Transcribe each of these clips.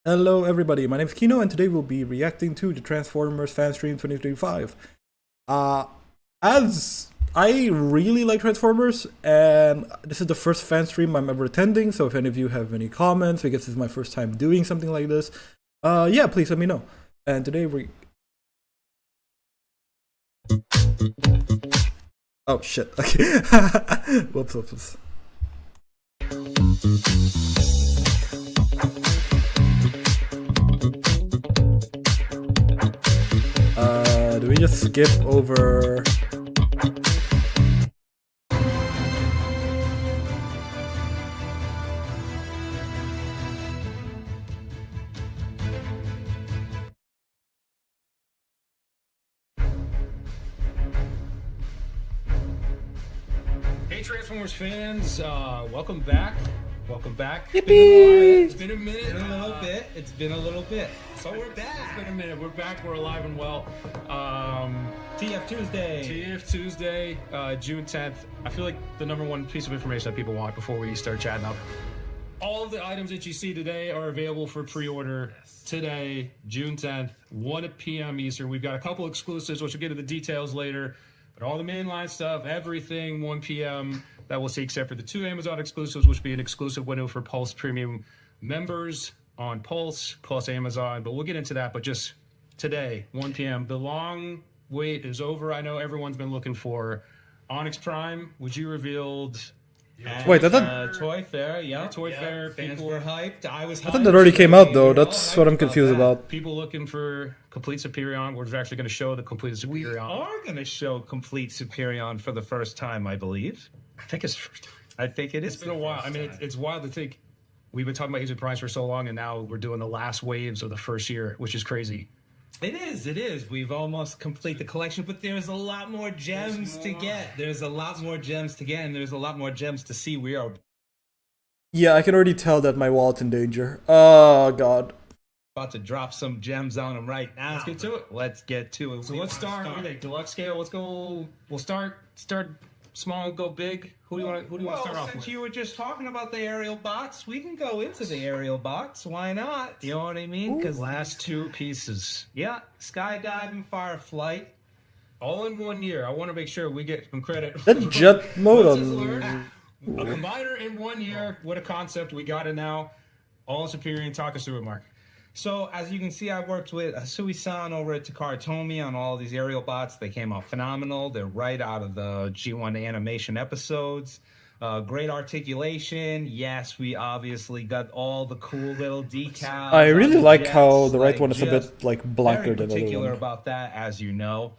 Hello everybody, my name is Kino and today we'll be reacting to the Transformers Fan Stream 2025. Uh, as I really like Transformers and this is the first fan stream I'm ever attending, so if any of you have any comments, because this is my first time doing something like this, yeah, please let me know. And today we... Oh shit, okay. Whoops. Do we just skip over? Hey Transformers fans, welcome back. Welcome back. Yippee! It's been a minute. It's been a little bit. So we're back. It's been a minute. We're back. We're alive and well. TF Tuesday. TF Tuesday, June 10th. I feel like the number one piece of information that people want before we start chatting up. All of the items that you see today are available for pre-order today, June 10th, 1 p.m. Eastern. We've got a couple exclusives, which we'll get into the details later. But all the mainline stuff, everything, 1 p.m. that we'll see, except for the 2 Amazon exclusives, which will be an exclusive window for Pulse Premium members on Pulse plus Amazon. But we'll get into that. But just today, 1 p.m. The long wait is over. I know everyone's been looking for Onyx Prime, which you revealed. Wait, I thought Toy Fair, yeah. Toy Fair. Fans People were hyped. I was hyped. I thought that already came out though. That's what I'm confused about. People looking for Complete Superion. We're actually going to show the Complete We Superion. are going to show Complete Superion for the first time, I believe. I think it's the first time. I think it is. It's been a while. I mean, it's wild to think we've been talking about Agent Price for so long, and now we're doing the last waves of the first year, which is crazy. It is. We've almost complete the collection, but there's a lot more gems to get. There's a lot more gems to get, and there's a lot more gems to see. We are Yeah, I can already tell that my wallet's in danger. Oh god. about to drop some gems on them right now. Let's get to it. Let's get to it. So let's start with a deluxe scale. Let's go. We'll start small, go big. Who do you want to start off since with? you were just talking about the aerial bots, we can go into the aerial bots. Why not? You know what I mean? Because Last two pieces, yeah, skydiving, fireflight. all in 1 year. I want to make sure we get some credit. That jet mode What's this on... alert? A combiner in 1 year. What a concept. We got it now. All in Superior. Talk us through it, Mark. So, as you can see, I worked with Asui-san over at Takara Tomy on all these aerial bots. They came out phenomenal. They're right out of the G1 animation episodes. Great articulation. Yes, we obviously got all the cool little decals. I really on the like how jets, the right like, one is a just bit like blacker very than the other particular one. about that, as you know.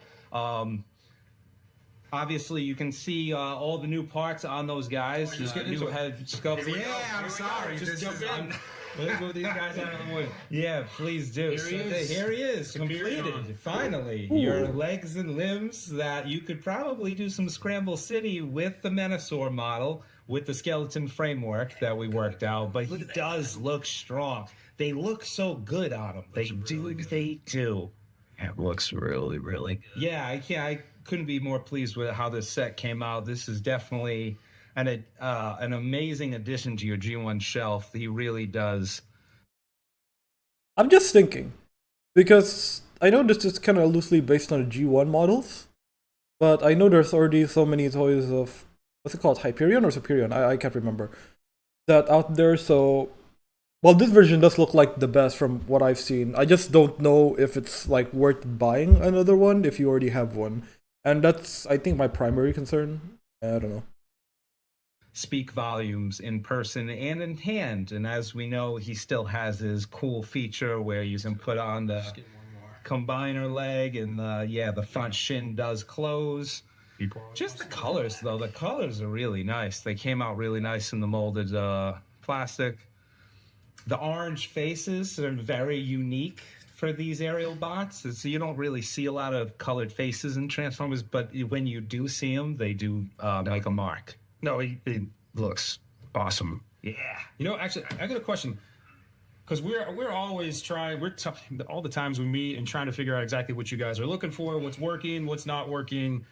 Obviously, you can see all the new parts on those guys. Just get into new it. head sculpt. Yeah, I'm sorry. Just jump in. Let's move these guys out of the way. Yeah, please do. Here he is. Here he is, Superior. completed, finally. Your legs and limbs that you could probably do some Scramble City with the Menasor model, with the skeleton framework that we worked out, but he does look strong. They look so good on him. They do. It looks really good. Yeah, I couldn't be more pleased with how this set came out. This is definitely an amazing addition to your G1 shelf. He really does. I'm just thinking, because I know this is kind of loosely based on the G1 models, but I know there's already so many toys of, what's it called, Hyperion or Superion? I can't remember. That out there, so... Well, this version does look like the best from what I've seen. I just don't know if it's like worth buying another one if you already have one. And that's, I think, my primary concern. I don't know. Speak volumes in person and in hand. And as we know, he still has his cool feature where you can put on the combiner leg and the front shin does close. Just the colors, though. The colors are really nice. They came out really nice in the molded plastic. The orange faces are very unique for these aerial bots. So you don't really see a lot of colored faces in Transformers, but when you do see them, they do make a mark. No, it looks awesome. Yeah. You know, actually, I got a question. Because we're always trying, all the times we meet and trying to figure out exactly what you guys are looking for, what's working, what's not working.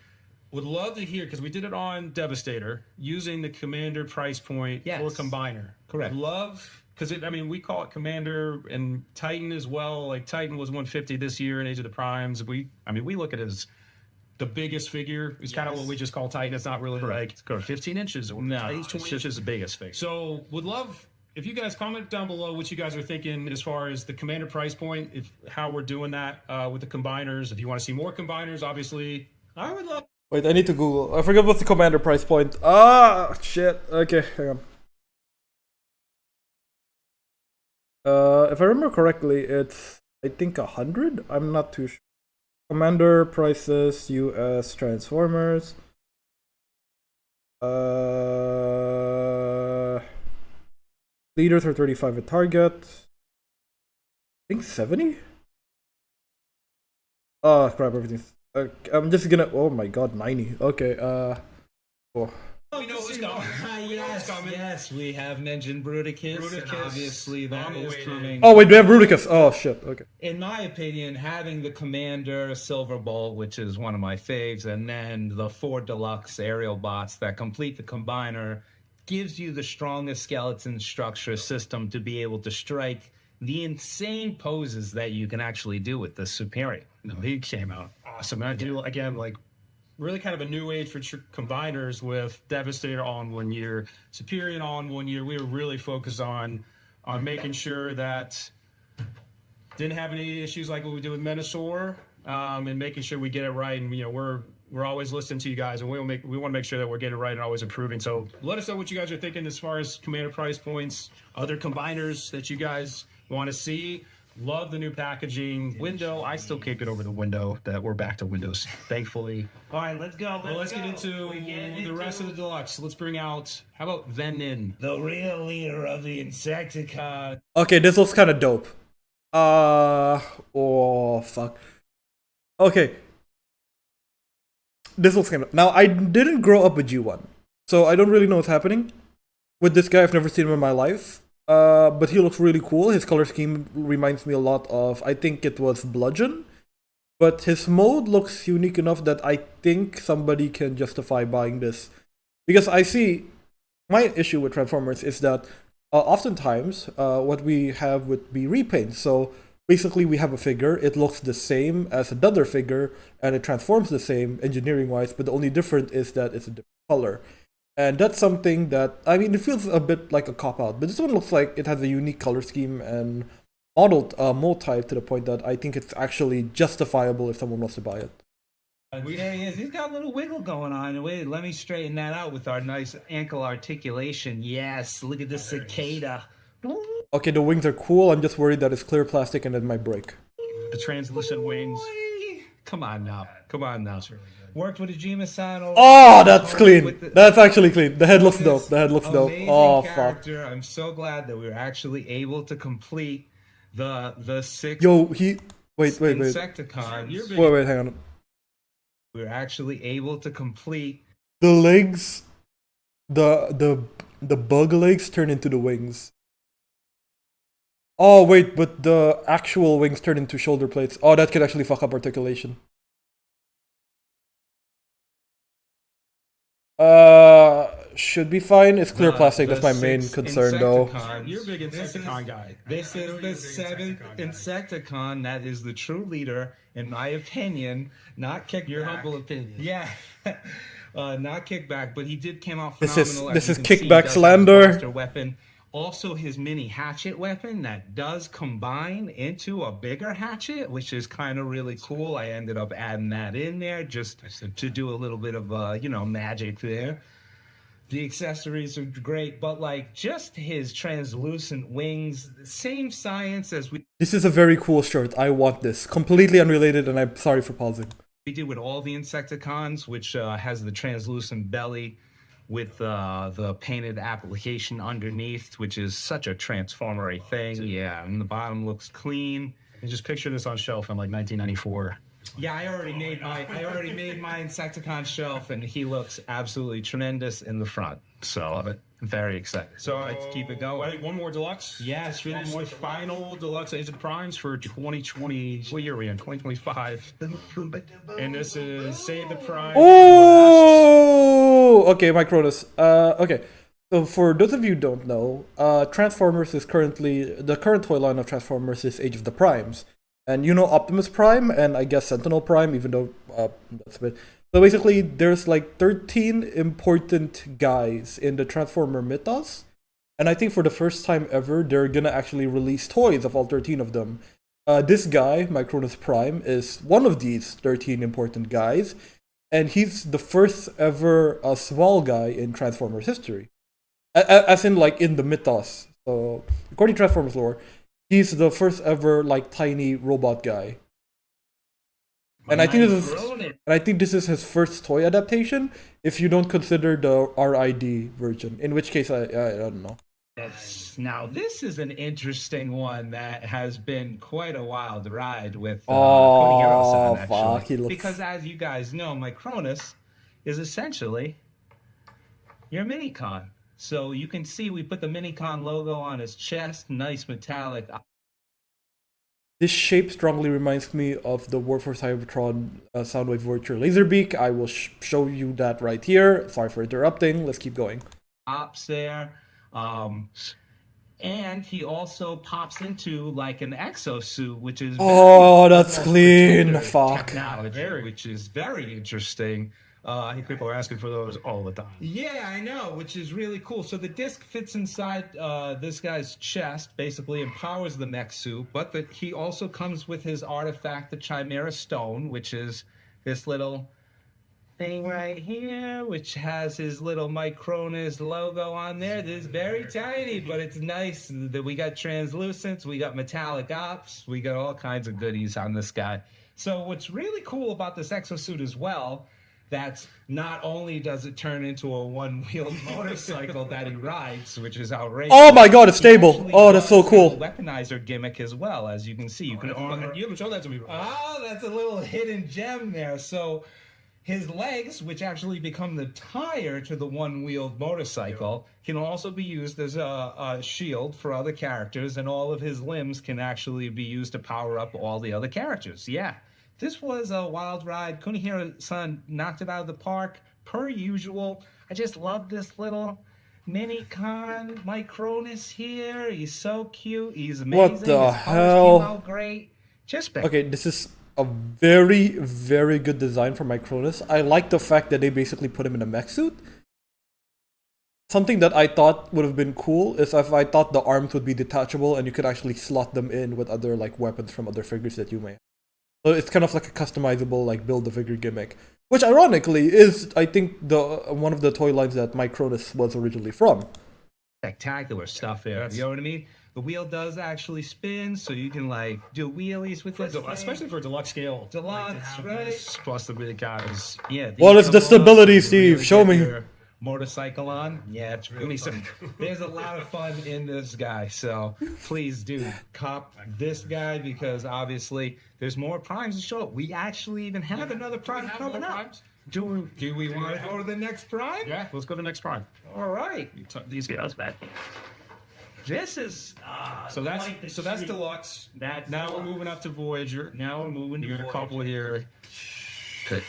Would love to hear, because we did it on Devastator, using the Commander price point Yes. for Combiner. Correct. Love because I mean, we call it Commander and Titan as well. Like Titan was 150 this year in Age of the Primes. We look at it as the biggest figure. It's kind of what we just call Titan. It's not really like 15 inches or No, it's just the biggest figure. so would love if you guys comment down below what you guys are thinking as far as the Commander price point, if how we're doing that with the combiners. If you want to see more combiners, obviously, I would love. Wait, I need to Google. I forgot what's the commander price point. Ah, shit. Okay, hang on. If I remember correctly, it's I think 100. I'm not too sure. Commander prices, US Transformers. Leaders are 35 at Target. I think 70. Oh crap! Everything's. I'm just gonna. Oh my god, 90. Okay. Oh. We know who's coming. Yes, we have mentioned Bruticus, and obviously that is coming. Oh wait, we have Bruticus. Oh shit. Okay. In my opinion, having the Commander Silver Bolt, which is one of my faves, and then the 4 deluxe aerial bots that complete the combiner, gives you the strongest skeleton structure system to be able to strike the insane poses that you can actually do with the Superior. No, he came out awesome. And I do again like really kind of a new age for combiners with Devastator all in 1 year, Superior all in 1 year. We were really focused on making sure that didn't have any issues like what we did with Menasor, and making sure we get it right. And you know we're always listening to you guys, and we want to make sure that we're getting it right and always improving. So let us know what you guys are thinking as far as Commander price points, other combiners that you guys want to see. Love the new packaging. Window, I still can't get over the window that we're back to Windows, thankfully. All right, let's go. Let's get into the rest of the deluxe. Let's bring out, how about Venin? The real leader of the Insecticon. Okay, this looks kind of dope. Oh fuck. Okay. This looks kind of. Now I didn't grow up with G1, so I don't really know what's happening with this guy. I've never seen him in my life. But he looks really cool. His color scheme reminds me a lot of, I think it was Bludgeon. But his mode looks unique enough that I think somebody can justify buying this. Because I see, my issue with Transformers is that oftentimes what we have would be repaints. So basically we have a figure, it looks the same as another figure, and it transforms the same engineering-wise, but the only difference is that it's a different color. And that's something that, I mean, it feels a bit like a cop-out, but this one looks like it has a unique color scheme and mold type to the point that I think it's actually justifiable if someone wants to buy it. There he is. He's got a little wiggle going on. Wait, let me straighten that out with our nice ankle articulation. Yes, look at the cicada. Okay, the wings are cool. I'm just worried that it's clear plastic and it might break. The translucent wings. Come on now. Come on now. Worked with a Jima-san. Oh, that's clean. That's actually clean. The head looks dope. The head looks dope. Oh, fuck. I'm so glad that we were actually able to complete the 6. Yo, he. Wait. Insecticons. Wait, hang on. We were actually able to complete the legs. The bug legs turn into the wings. Oh, wait, but the actual wings turn into shoulder plates. Oh, that could actually fuck up articulation. Should be fine. It's clear plastic. That's my main concern, though. You're a big Insecticon guy. This is the 7th Insecticon that is the true leader, in my opinion. Not kickback. Your humble opinion. Yeah. Not kickback, but he did come out This phenomenal. is kickback slander. Weapon. Also, his mini hatchet weapon that does combine into a bigger hatchet, which is kind of really cool. I ended up adding that in there just to do a little bit of, magic there. The accessories are great, but like just his translucent wings, same science as we. This is a very cool shirt. I want this. Completely unrelated, and I'm sorry for pausing. We did with all the Insecticons, which has the translucent belly with the painted application underneath, which is such a transformery thing. Yeah, and the bottom looks clean. And just picture this on shelf in like 1994. Yeah, I already made my Insecticon shelf, and he looks absolutely tremendous in the front. So I'm very excited. So let's keep it going. One more deluxe. Yes, one more final deluxe Age of the Primes for 2020. What year are we in? 2025. And this is Save the Prime. Oh, okay, my Cronus. Okay, So for those of you who don't know, Transformers is currently the current toy line of Transformers is Age of the Primes, and you know Optimus Prime and I guess Sentinel Prime, even though that's a bit. So basically, there's like 13 important guys in the Transformer mythos, and I think for the first time ever, they're gonna actually release toys of all 13 of them. This guy, Micronus Prime, is one of these 13 important guys, and he's the first ever small guy in Transformers history. As in, like, in the mythos. So, according to Transformers lore, he's the first ever, like, tiny robot guy. And I think this is his first toy adaptation, if you don't consider the RID version. In which case, I don't know. Yes. Now, this is an interesting one that has been quite a wild ride with Cody Hero-san, actually. Fuck, he looks... Because as you guys know, Micronus is essentially your Minicon. So you can see we put the Minicon logo on his chest, nice metallic. This shape strongly reminds me of the War for Cybertron Soundwave Vulture Laserbeak. I will show you that right here. Sorry for interrupting. Let's keep going. Ops there. And he also pops into like an exosuit, which is that's clean. Fuck. Which is very interesting. I think people are asking for those all the time. Yeah, I know, which is really cool. So the disc fits inside this guy's chest, basically empowers the mech suit, but he also comes with his artifact, the Chimera Stone, which is this little thing right here, which has his little Micronus logo on there. This is very tiny, but it's nice that we got translucents, we got metallic ops, we got all kinds of goodies on this guy. So what's really cool about this exosuit as well, that's not only does it turn into a one-wheeled motorcycle that he rides, which is outrageous. Oh my god, it's stable. Oh, that's so cool. Weaponizer gimmick as well, as you can see. You haven't shown that to me before. Oh, that's a little hidden gem there. So his legs, which actually become the tire to the one-wheeled motorcycle, can also be used as a shield for other characters, and all of his limbs can actually be used to power up all the other characters. Yeah. This was a wild ride. Kunihiro-san knocked it out of the park, per usual. I just love this little Minicon Micronus here. He's so cute. He's amazing. What the His hell? came out great. Just okay, this is a very, very good design for Micronus. I like the fact that they basically put him in a mech suit. Something that I thought would have been cool is if I thought the arms would be detachable and you could actually slot them in with other like weapons from other figures that you may have. So it's kind of like a customizable, like, build-a-figure gimmick. Which, ironically, is, I think, one of the toy lines that Micronus was originally from. Spectacular stuff there. You know what I mean? The wheel does actually spin, so you can, like, do wheelies with this especially for deluxe scale. Deluxe, right? Plus the big guys. Yeah. What is the stability, Steve? Really Show me. Motorcycle on. Yeah, it's really some. There's a lot of fun in this guy, so please do cop this guy because obviously there's more primes to show up. We actually even have another prime coming up. Do we want to go to the next prime? Yeah, let's go to the next prime. All right. These guys back. This is so that's deluxe. Now we're moving up to Voyager. Now we're moving to You got a couple here. Okay.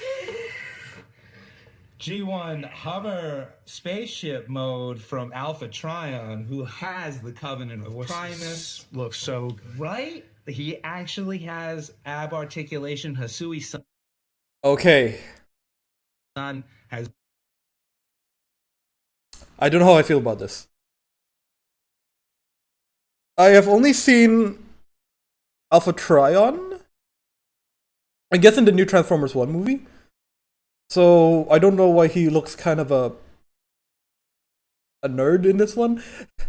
G1 hover spaceship mode from Alpha Trion, who has the Covenant of Primus. Looks so right. He actually has ab articulation. Hasui-san Okay. has. I don't know how I feel about this. I have only seen Alpha Trion, I guess, in the new Transformers 1 movie. So I don't know why he looks kind of a nerd in this one,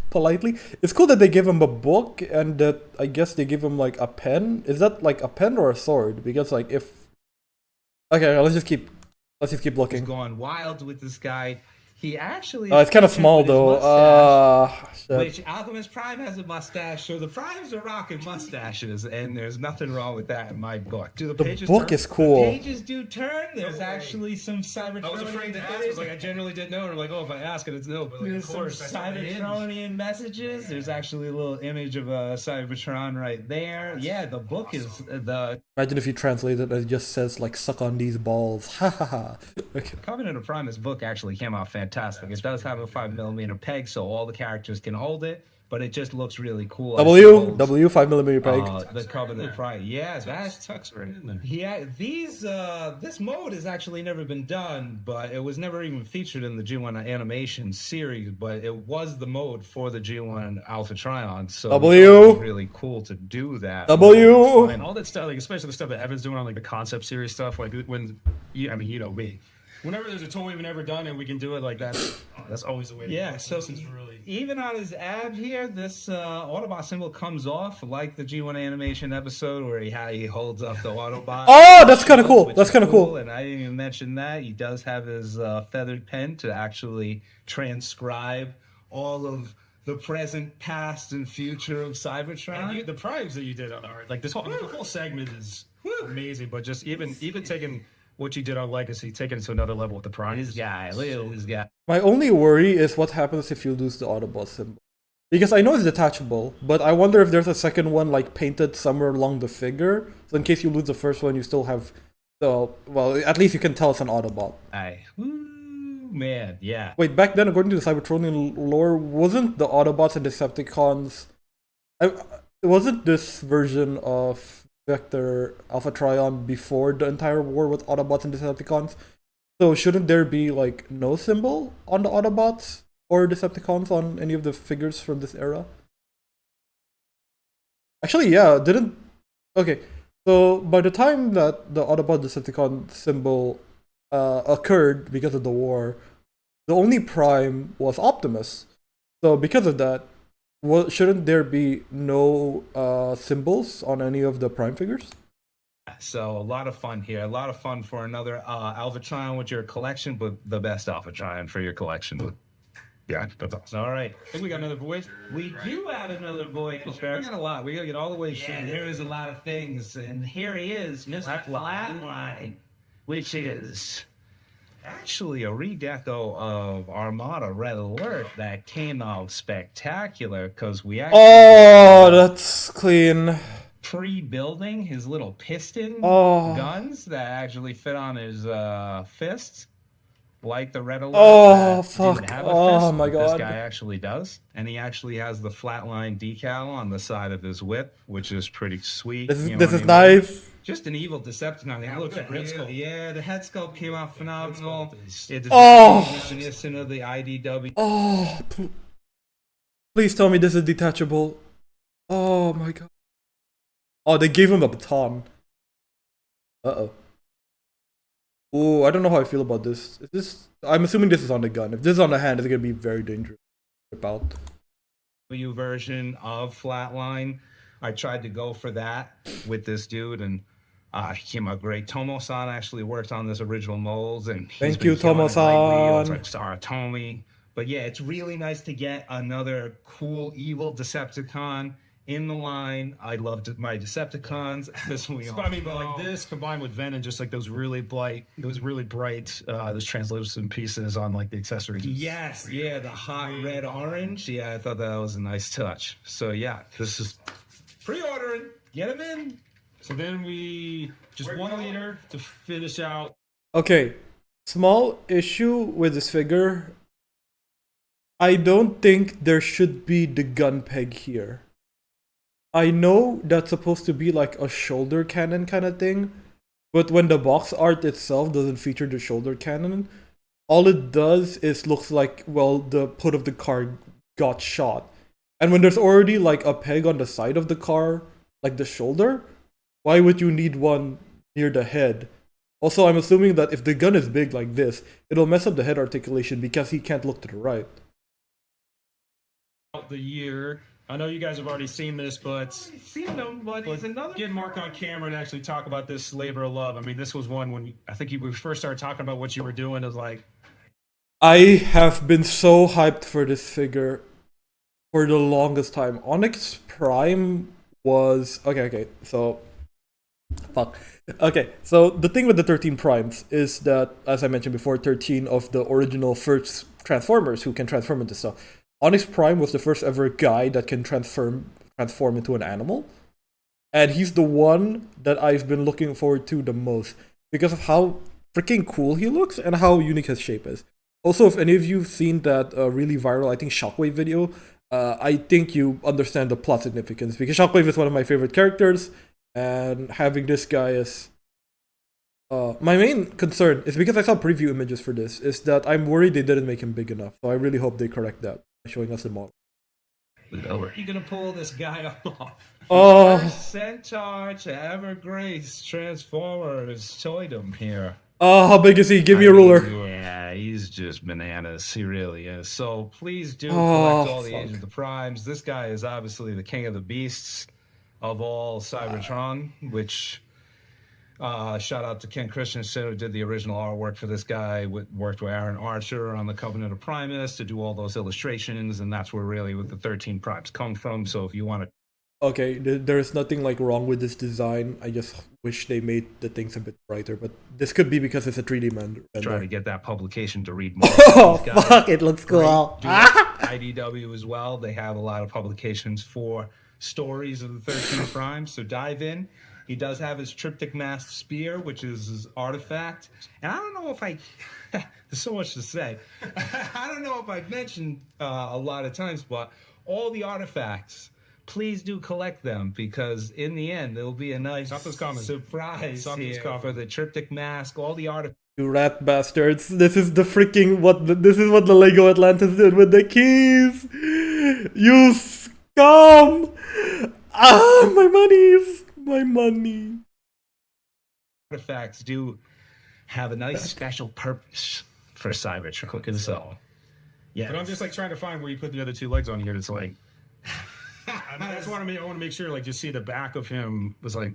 politely. It's cool that they give him a book and that I guess they give him like a pen. Is that like a pen or a sword? Because like if okay, let's just keep looking. He's going wild with this guy. He actually. It's kind of small though. Which Alchemist Prime has a mustache, so the Primes are rocking mustaches, and there's nothing wrong with that in my book. Do the pages book turn? is cool. The pages do turn. There's actually some Cybertronian. I was afraid to ask. I was like, I genuinely didn't know. And I'm like, oh, if I ask it, it's no. But like, there's of course, some Cybertronian messages. There's actually a little image of a Cybertron right there. Yeah, the book is the. Imagine if you translate it and it just says like "suck on these balls." Ha ha ha. Okay. Covenant of Primus book actually came out fantastic. fantastic. It does have a 5mm peg, so all the characters can hold it, but it just looks really cool. W 5mm peg. The Covenant Pride. Yeah, that's tucks right in there. yeah. This mode has actually never been done, but it was never even featured in the G1 animation series. But it was the mode for the G1 Alpha Trion, so W. it's really cool to do that. W. And all that stuff, like especially the stuff that Evan's doing on like the concept series stuff, like when I mean, you know me. Whenever there's a toy we've never done and we can do it like that, that's always the way to Yeah, go. so This is really even on his ab here, this Autobot symbol comes off like the G1 animation episode where he holds up the Autobot. Oh, that's kind of cool. which That's is kind of cool. And I didn't even mention that. He does have his feathered pen to actually transcribe all of the present, past, and future of Cybertron. the primes that you did on art. Like this whole, the whole segment is amazing, but just even taking what you did on Legacy, taking it to another level with the primes. This guy, look at this guy. My only worry is what happens if you lose the Autobot symbol. Because I know it's detachable, but I wonder if there's a second one like painted somewhere along the figure. So in case you lose the first one, you still have the, well, at least you can tell it's an Autobot. Man, yeah. Wait, back then, according to the Cybertronian lore, wasn't the Autobots and Decepticons... wasn't this version of Vector Alpha Trion before the entire war with Autobots and Decepticons? So shouldn't there be, like, no symbol on the Autobots or Decepticons on any of the figures from this era? Actually, yeah, didn't... Okay, so by the time that the Autobot Decepticon symbol occurred because of the war, the only Prime was Optimus. So because of that, shouldn't there be no symbols on any of the Prime figures? So a lot of fun here. A lot of fun for another Alpha Trion with your collection, but the best Alpha Trion for your collection. Yeah, that's awesome. All right. I think we got another voice. We do have another voice. We got a lot. We gotta get all the way. Yeah, there is a lot of things. And here he is, Mr. Flatline, which is actually a redeco of Armada Red Alert that came out spectacular because we actually That's clean. pre-building his little piston Oh. guns that actually fit on his fists, like the Red Alert. Oh, that fuck. didn't have a Oh, fist, my but This God. guy actually does, and he actually has the flatline decal on the side of his whip, which is pretty sweet. This is, you know this what is I mean? nice. Just an evil Decepticon. It looks the head sculpt. yeah, the head sculpt came out phenomenal. It's Oh. reminiscent of the IDW. Oh, please tell me this is detachable. Oh my god. Oh, they gave him a baton. Uh-oh. Ooh, I don't know how I feel about this. Is this... I'm assuming this is on the gun. If this is on the hand, it's gonna be very dangerous. Rip out. Version of Flatline. I tried to go for that with this dude, and he came out great. Tomo-san actually worked on this original molds, and he's Thank been you, killing it lately. Tomo-san. It's like Saratomi. But yeah, it's really nice to get another cool evil Decepticon in the line. I loved my Decepticons. This one, But I mean, but like this combined with Ven and just like those really bright, those translucent pieces on like the accessories. Yes, yeah, the hot red orange. Yeah, I thought that was a nice touch. So yeah, this is pre-ordering. Get them in. So then we just 1 liter to finish out. Okay, small issue with this figure. I don't think there should be the gun peg here. I know that's supposed to be like a shoulder cannon kind of thing, but when the box art itself doesn't feature the shoulder cannon, all it does is looks like, well, the hood of the car got shot. And when there's already like a peg on the side of the car, like the shoulder, why would you need one near the head? Also, I'm assuming that if the gun is big like this, it'll mess up the head articulation because he can't look to the right. The year. I know you guys have already seen this, but Seen them, but it's another. get Mark on camera and actually talk about this labor of love. I mean, this was one when I think we first started talking about what you were doing. It was like, I have been so hyped for this figure for the longest time. Onyx Prime was... Okay, so... Fuck. Okay, so the thing with the 13 Primes is that, as I mentioned before, 13 of the original first Transformers who can transform into stuff. Onyx Prime was the first ever guy that can transform into an animal. And he's the one that I've been looking forward to the most because of how freaking cool he looks and how unique his shape is. Also, if any of you've seen that really viral, I think Shockwave video, I think you understand the plot significance because Shockwave is one of my favorite characters, and having this guy is. My main concern is because I saw preview images for this, is that I'm worried they didn't make him big enough. So I really hope they correct that by showing us the model. How are you gonna pull this guy off? Oh, First centaur to ever grace Transformers toydom here. how big is he? Give me a ruler. Yeah, he's just bananas. He really is. So please do Oh, collect all the fuck. Age of the Primes. This guy is obviously the king of the beasts of all Cybertron, which shout out to Ken Christensen, who did the original artwork for this guy, worked with Aaron Archer on the Covenant of Primus to do all those illustrations, and that's where really with the 13 Primes come from. So if you want to Okay, there's nothing like wrong with this design. I just wish they made the things a bit brighter, but this could be because it's a 3D try to render. get that publication to read more. Oh, These guys, fuck, it looks cool. do IDW as well. They have a lot of publications for stories of the 13 Primes, so dive in. He does have his triptych masked spear, which is his artifact. And I don't know if I, there's so much to say. I don't know if I've mentioned a lot of times, but all the artifacts, please do collect them because in the end, there'll be a nice Something's coming. surprise Something's here coming. for the triptych mask, all the artifacts. You rat bastards. This is the freaking this is what the Lego Atlantis did with the keys. You scum. Ah, my monies. My money. Artifacts do have a nice special purpose for Cybertron. So, yeah. But I'm just like trying to find where you put the other two legs on here. It's like I just want to make sure like just see the back of him was like.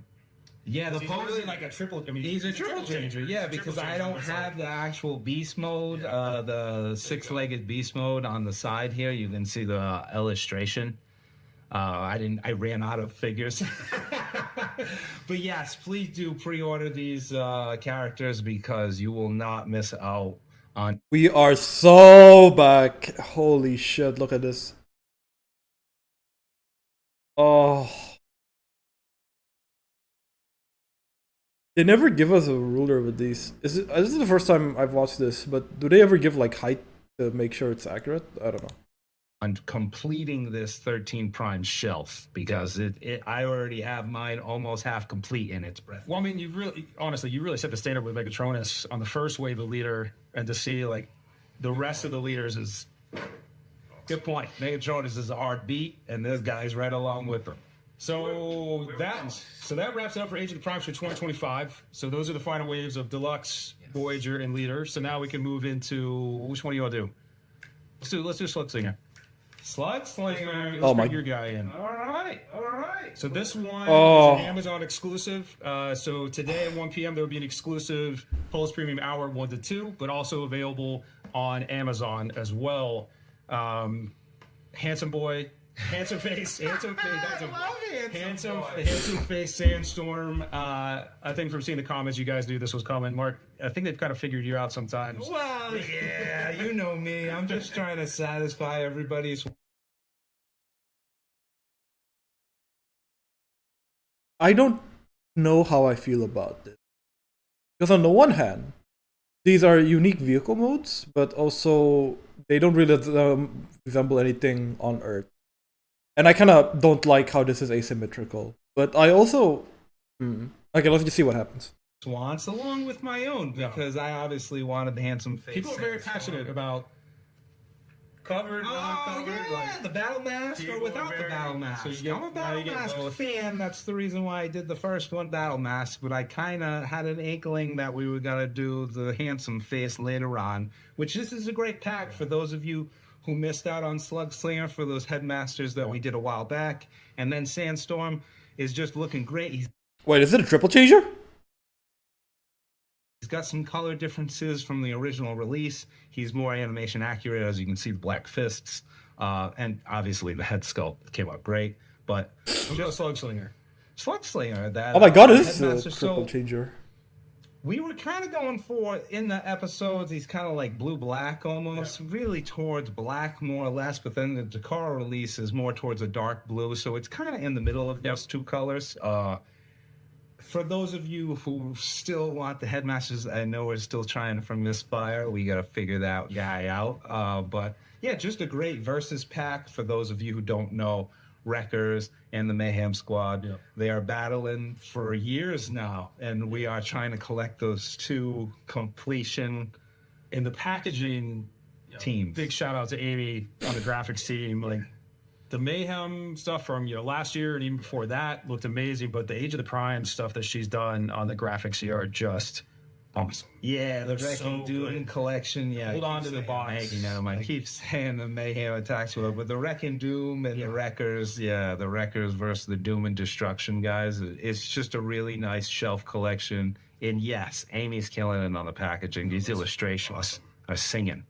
Yeah, the He's pose really like a triple. I mean, he's a triple changer. Yeah, because I don't have the actual beast mode, the six-legged beast mode on the side here. You can see the illustration. I ran out of figures. But yes, please do pre-order these characters because you will not miss out on. We are so back. Holy shit, look at this. Oh. They never give us a ruler with these. This is the first time I've watched this, but do they ever give like height to make sure it's accurate? I don't know. On completing this 13 Prime shelf because I already have mine almost half complete and it's breath. Well, I mean, you really set the standard with Megatronus on the first wave of leader, and to see like the rest of the leaders is Good point. Megatronus is a hard beat, and this guy's right along with him. so that wraps it up for Age of the Primes for 2025. So those are the final waves of Deluxe, Voyager, and Leader. So now we can move into which one do you want to do? Let's do Slugslinger. Slugslinger. Let's Oh my- bring your guy in. All right. So this one Oh. is an Amazon exclusive. So today at 1 p.m. there will be an exclusive Pulse Premium Hour 1 to 2, but also available on Amazon as well. Handsome boy, handsome face, handsome face, Sandstorm. I think from seeing the comments, you guys knew this was coming. Mark, I think they've kind of figured you out sometimes. Well, yeah, you know me. I'm just trying to satisfy everybody's. I don't know how I feel about this. Because on the one hand, these are unique vehicle modes, but also they don't really resemble anything on Earth. And I kind of don't like how this is asymmetrical. But I also... Okay, let's just see what happens. Swans along with my own because I obviously wanted the handsome face. People are very passionate about covered, Oh, non-covered. yeah, the battle mask or people without are the very- battle mask. so you get- I'm a now battle you get mask both. fan. That's the reason why I did the first one, battle mask. But I kind of had an inkling that we were gonna do the handsome face later on. Which this is a great pack for those of you who missed out on Slugslinger for those headmasters that we did a while back. And then Sandstorm is just looking great. He's Wait, is it a triple changer? got some color differences from the original release. He's more animation accurate, as you can see the black fists. And obviously the head sculpt came out great. But Just Slugslinger. Slugslinger, that Oh my god, it is a headmaster, triple so changer. we were kind of going for, in the episodes, he's kind of like blue-black almost, really towards black more or less, but then the Dakar release is more towards a dark blue, so it's kind of in the middle of those two colors. for those of you who still want the headmasters, I know we're still trying from Misfire. We got to figure that guy out. But yeah, just a great versus pack for those of you who don't know. Wreckers and the Mayhem Squad. Yep. They are battling for years now, and we are trying to collect those two completion In the packaging teams. big shout out to Amy on the graphics team. Like the Mayhem stuff from last year and even before that looked amazing, but the Age of the Prime stuff that she's done on the graphics here are just awesome. Yeah, the They're Wrecking so Doom good. collection. Yeah, Hold I on keep to the saying box. I keep saying the Mayhem attacks with it, but the Wrecking Doom and the Wreckers, the Wreckers versus the Doom and Destruction guys. It's just a really nice shelf collection. And yes, Amy's killing it on the packaging. These illustrations are singing.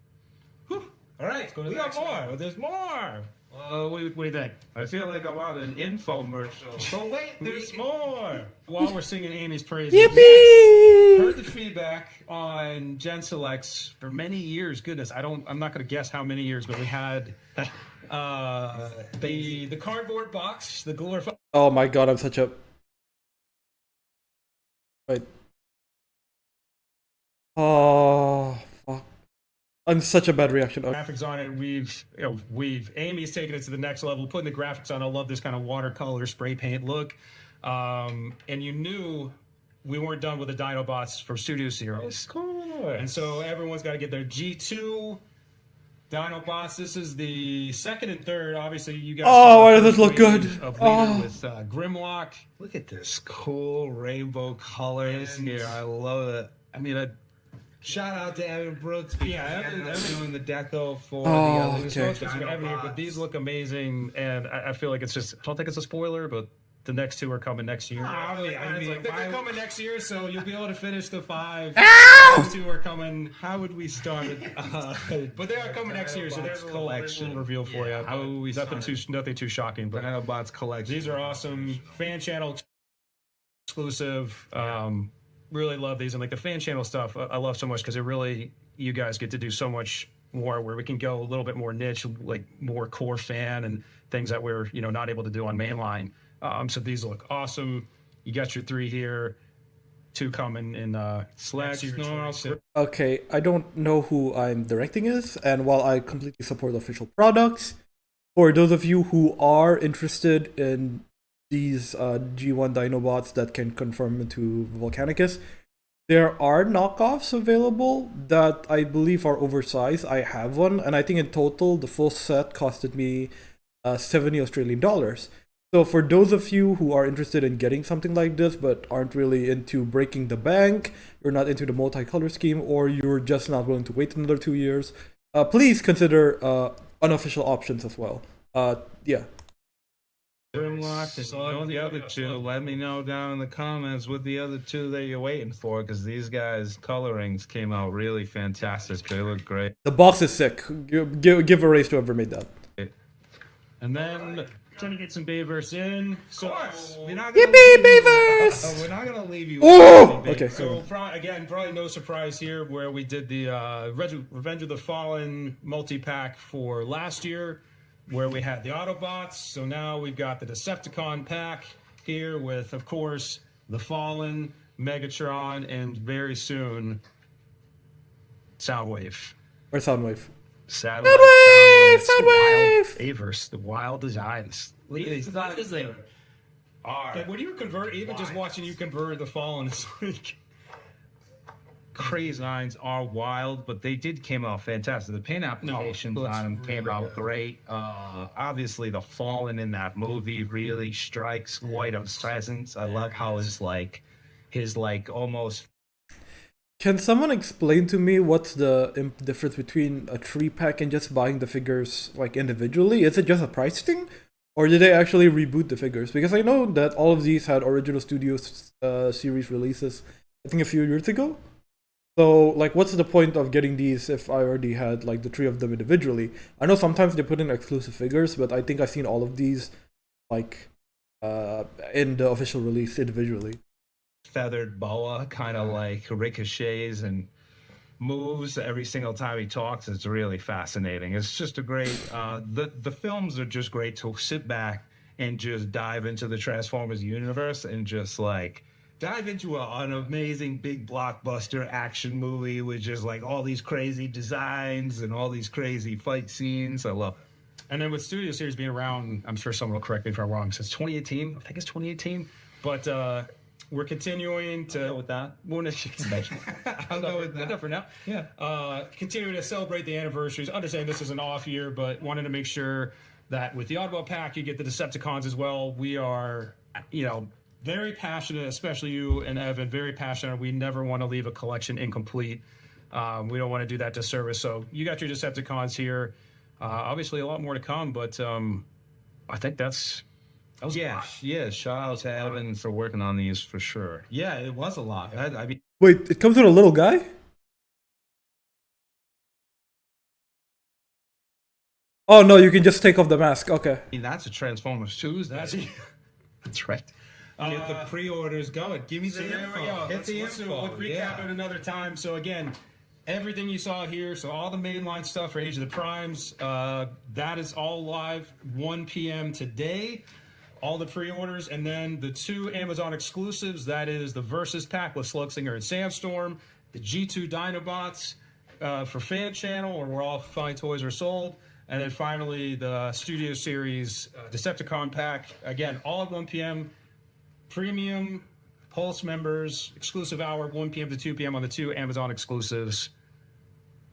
Whew. All right, go to we the got next more. one. There's more. What do you think? I feel like I'm on an infomercial. So wait, there's more. While we're singing Amy's praises, Yippee! heard the feedback on Gen Selects for many years. Goodness, I'm not going to guess how many years, but we had the cardboard box, the glorified. Oh my god, I'm such a. Wait. Oh fuck! I'm such a bad reaction. Oh. Graphics on it. We've Amy's taken it to the next level, putting the graphics on. I love this kind of watercolor spray paint look. And you knew we weren't done with the Dinobots for Studio Heroes. And so everyone's got to get their G2 Dinobots. This is the second and third. Obviously, you guys. Oh, why does this look good? Of Leader Oh. with Grimlock. Look at this cool rainbow colors here. I love it. I mean, Shout out to Evan Brooks. Yeah, Evan doing the deco for Oh, the other okay. supposed to be Evan here, but these look amazing, and I feel like it's just. I don't think it's a spoiler, but the next two are coming next year. They're coming next year, so you'll be able to finish the 5. These two are coming. How would we start it? But they are coming next year, so there's a little reveal for you. How would we Nothing too shocking, but Dinobots collection. these are awesome. Fan channel exclusive. Really love these, and like the fan channel stuff, I love so much because it really, you guys get to do so much more where we can go a little bit more niche, like more core fan and things that we're not able to do on mainline. So these look awesome. You got your 3 here, 2 coming in Slash next year, Snarl. 26. Okay, I don't know who I'm directing is, and while I completely support official products, for those of you who are interested in these G1 Dinobots that can confirm into Volcanicus, there are knockoffs available that I believe are oversized. I have one, and I think in total the full set costed me 70 Australian dollars. So for those of you who are interested in getting something like this but aren't really into breaking the bank, you're not into the multicolor scheme, or you're just not willing to wait another 2 years, please consider unofficial options as well. Yeah. Grimlock and the other 2. Let me know down in the comments what the other 2 that you're waiting for, because these guys' colorings came out really fantastic. They look great. The box is sick. Give a raise to whoever made that. And then trying to get some Bayverse in. Of course, we're not Yippee, Beavers! we're not gonna leave you. Oh! Okay, So again, probably no surprise here where we did the Revenge of the Fallen multi-pack for last year, where we had the Autobots. So now we've got the Decepticon pack here with, of course, the Fallen, Megatron, and very soon, Soundwave. Or Soundwave. Satellite Soundwave! Bayverse, the wild designs. Like when you convert, even just watching you convert the Fallen, it's like crazy designs are wild, but they did came out fantastic. The paint applications on them came out great. Obviously, the Fallen in that movie really strikes quite a presence. I love how his almost. Can someone explain to me what's the difference between a 3-pack and just buying the figures like individually? Is it just a price thing? Or did they actually reboot the figures? Because I know that all of these had original studios series releases, I think a few years ago. So, like, what's the point of getting these if I already had, like, the 3 of them individually? I know sometimes they put in exclusive figures, but I think I've seen all of these, like, in the official release individually. Feathered boa kind of like ricochets and moves every single time he talks. It's really fascinating. It's just a great the films are just great to sit back and just dive into the Transformers universe and just like dive into an amazing big blockbuster action movie with just like all these crazy designs and all these crazy fight scenes. I love it. And then with Studio Series being around, I'm sure someone will correct me if I'm wrong, since 2018. I think it's 2018. But we're continuing to... I'll go with that. I'll go with that. Enough for now. Yeah. Continuing to celebrate the anniversaries. Understand this is an off year, but wanted to make sure that with the Oddball Pack, you get the Decepticons as well. We are, very passionate, especially you and Evan, very passionate. We never want to leave a collection incomplete. We don't want to do that disservice. So you got your Decepticons here. Obviously, a lot more to come, but I think that was a lot. Yeah. Shout out to Evan for working on these for sure. Yeah, it was a lot. I mean, Wait, it comes with a little guy? Oh no, you can just take off the mask. Okay. that's a Transformers Tuesday. That's right. Get the pre-orders going. Give me the There we info. go. Hit the Let's info. recap it another time. So again, everything you saw here, so all the mainline stuff for Age of the Primes, that is all live 1 p.m. today. All the pre-orders, and then the 2 Amazon exclusives, that is the Versus Pack with Slugslinger and Sandstorm, the G2 Dinobots for Fan Channel, or where all fine toys are sold, and then finally the Studio Series Decepticon Pack. Again, all at 1 p.m. Premium Pulse members, exclusive hour, 1 p.m. to 2 p.m. on the 2 Amazon exclusives.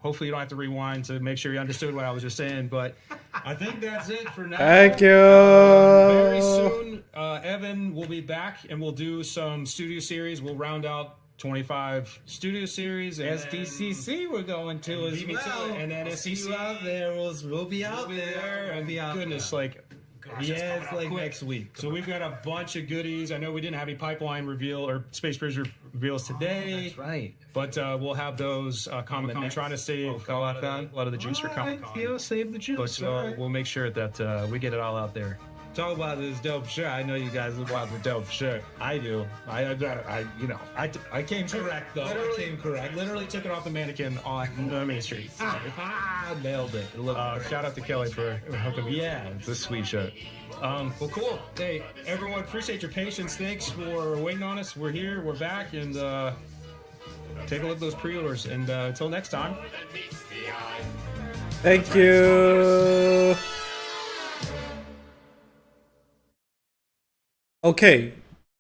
Hopefully you don't have to rewind to make sure you understood what I was just saying, but I think that's it for now. Thank you. Very soon, Evan will be back, and we'll do some Studio Series. We'll round out 25 Studio Series. And SDCC we're going to as beat me to well. it. And then I'll see SDCC. you out there. We'll be out there. And We'll be out goodness, there. gosh, Yeah, it's it's coming like up quick. next week. So we've got a bunch of goodies. I know we didn't have any pipeline reveal or Space Bridge reveals today. That's right. But we'll have those Comic-Con. next- Trying to save a lot of the juice for Comic-Con. Save the juice. But we'll make sure that we get it all out there. Talk about this dope shirt. I know you guys want the dope shirt. I do. I came correct though. I came correct. Literally took it off the mannequin on the Main Street. Nailed it. It looked great. Shout out to Kelly for helping me. Yeah, it's a sweet shirt. Well, cool. Hey, everyone, appreciate your patience. Thanks for waiting on us. We're here. We're back. And take a look at those pre-orders. And until next time. Thank you. Okay,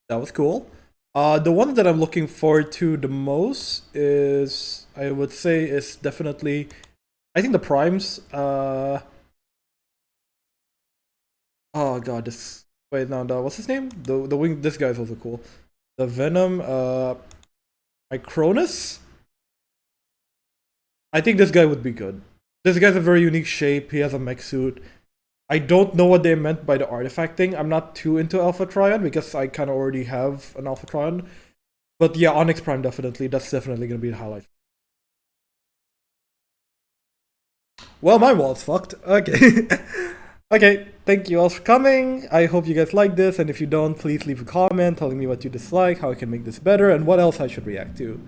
that was cool. The one that I'm looking forward to the most is, I would say, is definitely, I think the Primes. Oh god, this. Wait, no, what's his name? The wing. This guy's also cool. The Venom. Micronus. I think this guy would be good. This guy's a very unique shape. He has a mech suit. I don't know what they meant by the artifact thing. I'm not too into Alpha Trion because I kind of already have an Alpha Trion. But yeah, Onyx Prime definitely. That's definitely going to be the highlight. Well, my wall's fucked. Okay. Okay, thank you all for coming. I hope you guys like this. And if you don't, please leave a comment telling me what you dislike, how I can make this better, and what else I should react to.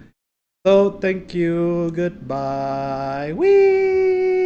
So, thank you. Goodbye. Wee!